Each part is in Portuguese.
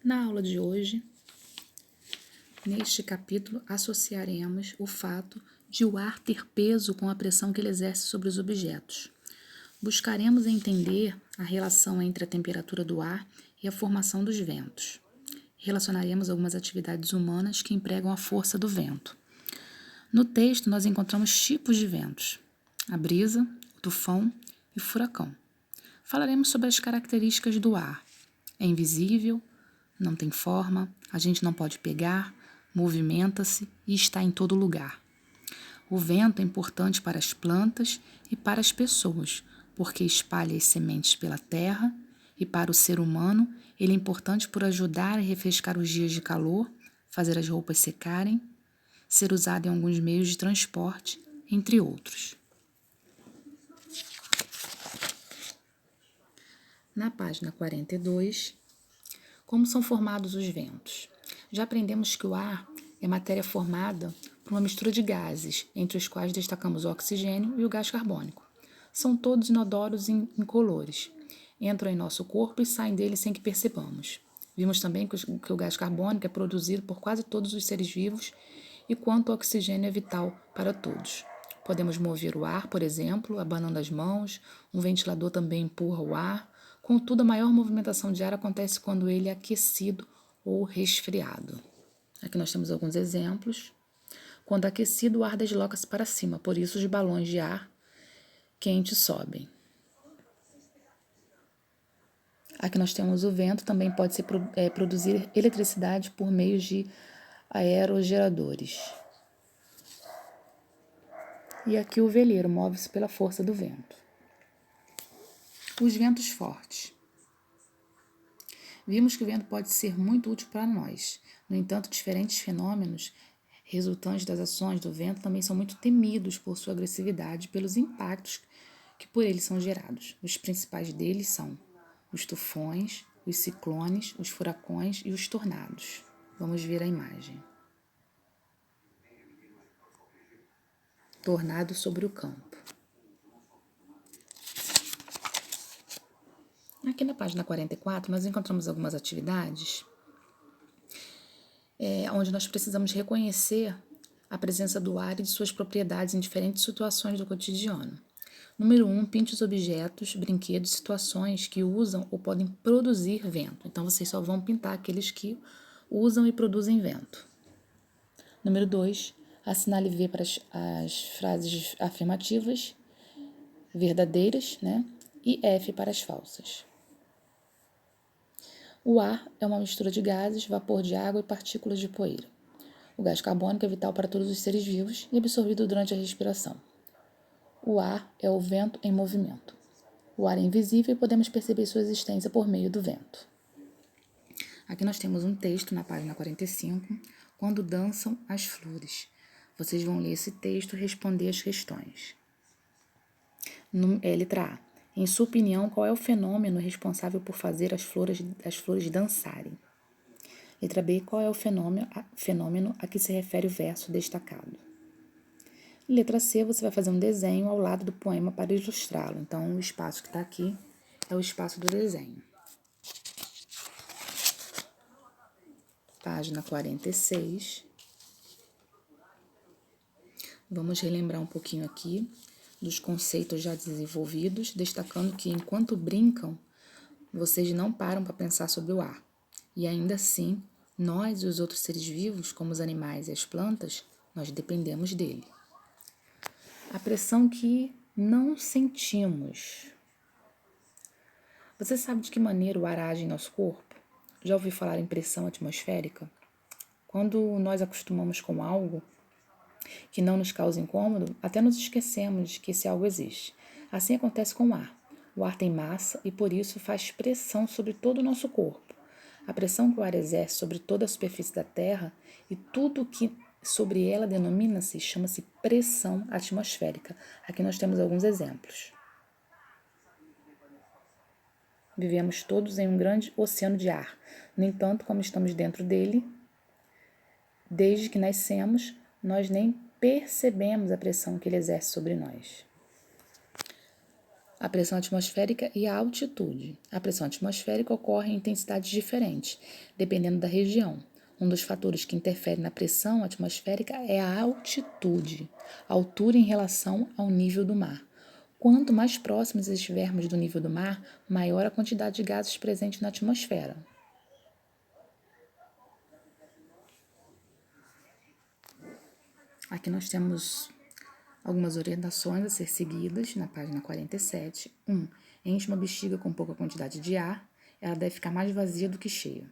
Na aula de hoje, neste capítulo, associaremos o fato de o ar ter peso com a pressão que ele exerce sobre os objetos. Buscaremos entender a relação entre a temperatura do ar e a formação dos ventos. Relacionaremos algumas atividades humanas que empregam a força do vento. No texto, nós encontramos tipos de ventos: a brisa, o tufão e o furacão. Falaremos sobre as características do ar. É invisível, não tem forma, a gente não pode pegar, movimenta-se e está em todo lugar. O vento é importante para as plantas e para as pessoas, porque espalha as sementes pela terra, e para o ser humano ele é importante por ajudar a refrescar os dias de calor, fazer as roupas secarem, ser usado em alguns meios de transporte, entre outros. Na página 42, como são formados os ventos? Já aprendemos que o ar é matéria formada por uma mistura de gases, entre os quais destacamos o oxigênio e o gás carbônico. São todos inodoros e incolores. Entram em nosso corpo e saem dele sem que percebamos. Vimos também que o gás carbônico é produzido por quase todos os seres vivos e quanto o oxigênio é vital para todos. Podemos mover o ar, por exemplo, abanando as mãos, um ventilador também empurra o ar. Contudo, a maior movimentação de ar acontece quando ele é aquecido ou resfriado. Aqui nós temos alguns exemplos. Quando aquecido, o ar desloca-se para cima, por isso os balões de ar quente sobem. Aqui nós temos o vento, também pode se produzir eletricidade por meio de aerogeradores. E aqui o veleiro move-se pela força do vento. Os ventos fortes. Vimos que o vento pode ser muito útil para nós. No entanto, diferentes fenômenos resultantes das ações do vento também são muito temidos por sua agressividade e pelos impactos que por eles são gerados. Os principais deles são os tufões, os ciclones, os furacões e os tornados. Vamos ver a imagem. Tornado sobre o campo. Aqui na página 44, nós encontramos algumas atividades onde nós precisamos reconhecer a presença do ar e de suas propriedades em diferentes situações do cotidiano. Número 1, pinte os objetos, brinquedos, situações que usam ou podem produzir vento. Então, vocês só vão pintar aqueles que usam e produzem vento. Número 2, assinale V para as frases afirmativas, verdadeiras, e F para as falsas. O ar é uma mistura de gases, vapor de água e partículas de poeira. O gás carbônico é vital para todos os seres vivos e absorvido durante a respiração. O ar é o vento em movimento. O ar é invisível e podemos perceber sua existência por meio do vento. Aqui nós temos um texto na página 45, quando dançam as flores. Vocês vão ler esse texto e responder as questões. Letra A. Em sua opinião, qual é o fenômeno responsável por fazer as flores dançarem? Letra B. Qual é o fenômeno a que se refere o verso destacado? Letra C. Você vai fazer um desenho ao lado do poema para ilustrá-lo. Então, o espaço que está aqui é o espaço do desenho. Página 46. Vamos relembrar um pouquinho aqui dos conceitos já desenvolvidos, destacando que enquanto brincam, vocês não param para pensar sobre o ar. E ainda assim, nós e os outros seres vivos, como os animais e as plantas, nós dependemos dele. A pressão que não sentimos. Você sabe de que maneira o ar age em nosso corpo? Já ouviu falar em pressão atmosférica? Quando nós acostumamos com algo que não nos causa incômodo, até nos esquecemos de que esse algo existe. Assim acontece com o ar. O ar tem massa e, por isso, faz pressão sobre todo o nosso corpo. A pressão que o ar exerce sobre toda a superfície da Terra e tudo que sobre ela denomina-se, chama-se pressão atmosférica. Aqui nós temos alguns exemplos. Vivemos todos em um grande oceano de ar. No entanto, como estamos dentro dele, desde que nascemos, nós nem percebemos a pressão que ele exerce sobre nós. A pressão atmosférica e a altitude. A pressão atmosférica ocorre em intensidades diferentes, dependendo da região. Um dos fatores que interfere na pressão atmosférica é a altitude, a altura em relação ao nível do mar. Quanto mais próximos estivermos do nível do mar, maior a quantidade de gases presente na atmosfera. Aqui nós temos algumas orientações a ser seguidas na página 47. 1. Enche uma bexiga com pouca quantidade de ar, ela deve ficar mais vazia do que cheia.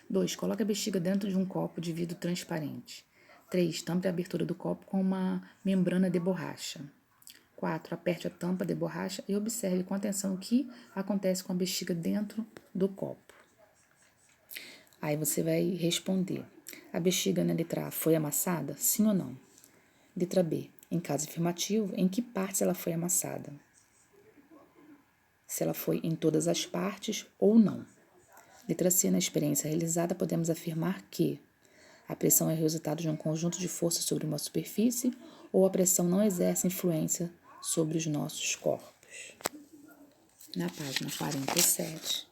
2. Coloque a bexiga dentro de um copo de vidro transparente. 3. Tampe a abertura do copo com uma membrana de borracha. 4. Aperte a tampa de borracha e observe com atenção o que acontece com a bexiga dentro do copo. Aí você vai responder. A bexiga na letra A foi amassada? Sim ou não? Letra B. Em caso afirmativo, em que partes ela foi amassada? Se ela foi em todas as partes ou não. Letra C. Na experiência realizada, podemos afirmar que a pressão é resultado de um conjunto de forças sobre uma superfície ou a pressão não exerce influência sobre os nossos corpos. Na página 47,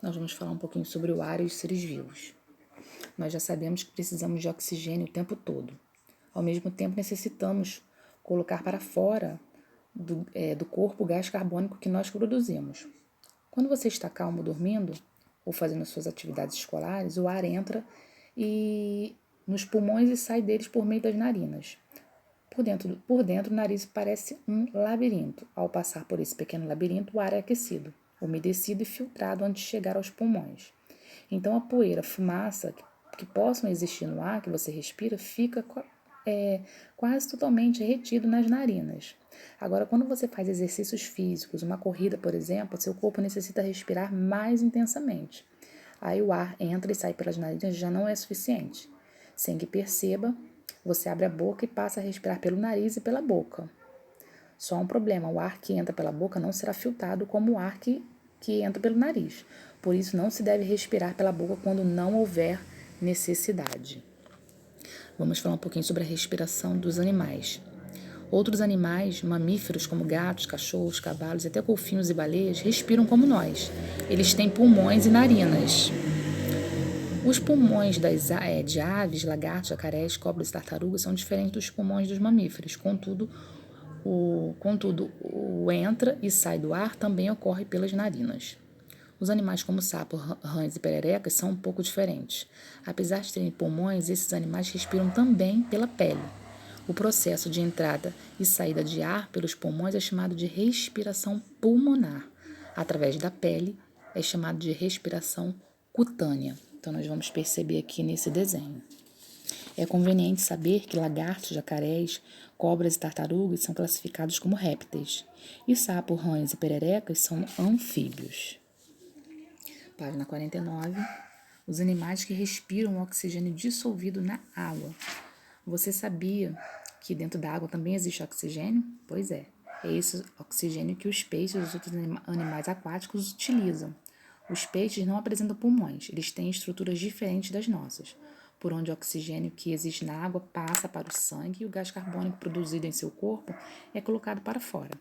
nós vamos falar um pouquinho sobre o ar e os seres vivos. Nós já sabemos que precisamos de oxigênio o tempo todo. Ao mesmo tempo, necessitamos colocar para fora do corpo o gás carbônico que nós produzimos. Quando você está calmo dormindo ou fazendo suas atividades escolares, o ar entra nos pulmões e sai deles por meio das narinas. Por dentro, o nariz parece um labirinto. Ao passar por esse pequeno labirinto, o ar é aquecido, umedecido e filtrado antes de chegar aos pulmões. Então, a poeira, a fumaça que possam existir no ar que você respira fica quase totalmente retido nas narinas. Agora, quando você faz exercícios físicos, uma corrida, por exemplo, seu corpo necessita respirar mais intensamente. Aí o ar entra e sai pelas narinas já não é suficiente. Sem que perceba, você abre a boca e passa a respirar pelo nariz e pela boca. Só um problema, o ar que entra pela boca não será filtrado como o ar que entra pelo nariz. Por isso, não se deve respirar pela boca quando não houver necessidade. Vamos falar um pouquinho sobre a respiração dos animais. Outros animais, mamíferos como gatos, cachorros, cavalos e até golfinhos e baleias, respiram como nós. Eles têm pulmões e narinas. Os pulmões de aves, lagartos, jacarés, cobras e tartarugas são diferentes dos pulmões dos mamíferos. Contudo, o entra e sai do ar também ocorre pelas narinas. Os animais como sapos, rãs e pererecas são um pouco diferentes. Apesar de terem pulmões, esses animais respiram também pela pele. O processo de entrada e saída de ar pelos pulmões é chamado de respiração pulmonar. Através da pele é chamado de respiração cutânea. Então, nós vamos perceber aqui nesse desenho. É conveniente saber que lagartos, jacarés, cobras e tartarugas são classificados como répteis. E sapos, rãs e pererecas são anfíbios. Página 49. Os animais que respiram o oxigênio dissolvido na água. Você sabia que dentro da água também existe oxigênio? Pois é. É esse oxigênio que os peixes e os outros animais aquáticos utilizam. Os peixes não apresentam pulmões, eles têm estruturas diferentes das nossas, por onde o oxigênio que existe na água passa para o sangue e o gás carbônico produzido em seu corpo é colocado para fora.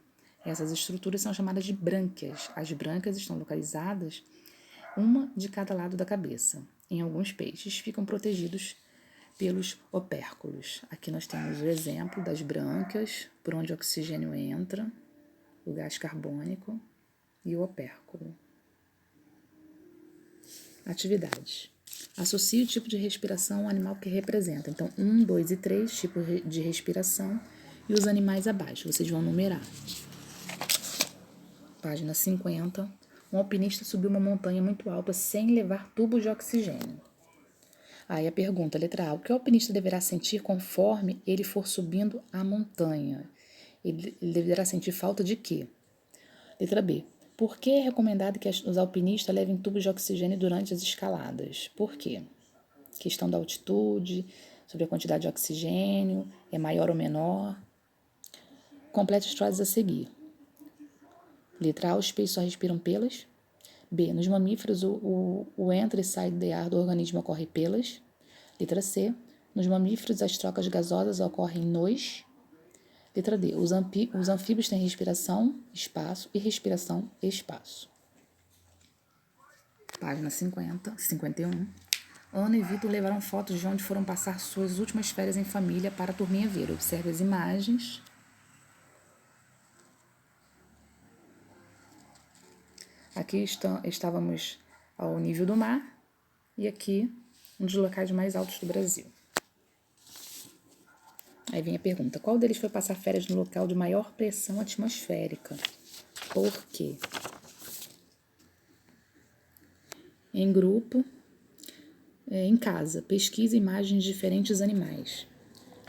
Essas estruturas são chamadas de brânquias. As brânquias estão localizadas uma de cada lado da cabeça. Em alguns peixes, ficam protegidos pelos opérculos. Aqui nós temos o exemplo das brânquias, por onde o oxigênio entra, o gás carbônico e o opérculo. Atividades. Associe o tipo de respiração ao animal que representa. Então, 1, 2 e 3 tipos de respiração e os animais abaixo. Vocês vão numerar. Página 50. Um alpinista subiu uma montanha muito alta sem levar tubos de oxigênio. Aí a pergunta, letra A. O que o alpinista deverá sentir conforme ele for subindo a montanha? Ele deverá sentir falta de quê? Letra B. Por que é recomendado que os alpinistas levem tubos de oxigênio durante as escaladas? Por quê? Questão da altitude, sobre a quantidade de oxigênio, é maior ou menor? Complete as frases a seguir. Letra A. Os peixes só respiram pelas. B. Nos mamíferos, o entra e sai de ar do organismo ocorre pelas. Letra C. Nos mamíferos, as trocas gasosas ocorrem nos. Letra D. Os anfíbios têm respiração, espaço e respiração, espaço. Página 50, 51. Ana e Vitor levaram fotos de onde foram passar suas últimas férias em família para a turminha ver. Observe as imagens. Aqui estávamos ao nível do mar e aqui um dos locais mais altos do Brasil. Aí vem a pergunta: qual deles foi passar férias no local de maior pressão atmosférica? Por quê? Em grupo, em casa, pesquise imagens de diferentes animais.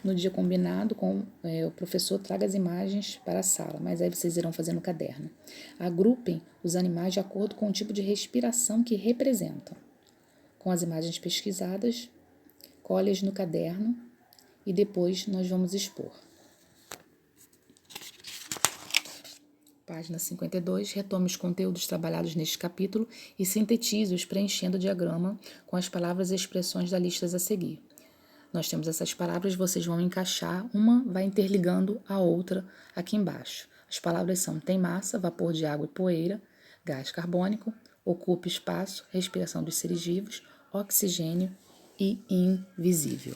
No dia combinado, o professor traga as imagens para a sala, mas aí vocês irão fazer no caderno. Agrupem os animais de acordo com o tipo de respiração que representam. Com as imagens pesquisadas, colhe-as no caderno e depois nós vamos expor. Página 52, retome os conteúdos trabalhados neste capítulo e sintetize-os preenchendo o diagrama com as palavras e expressões da lista a seguir. Nós temos essas palavras, vocês vão encaixar, uma vai interligando a outra aqui embaixo. As palavras são tem massa, vapor de água e poeira, gás carbônico, ocupa espaço, respiração dos seres vivos, oxigênio e invisível.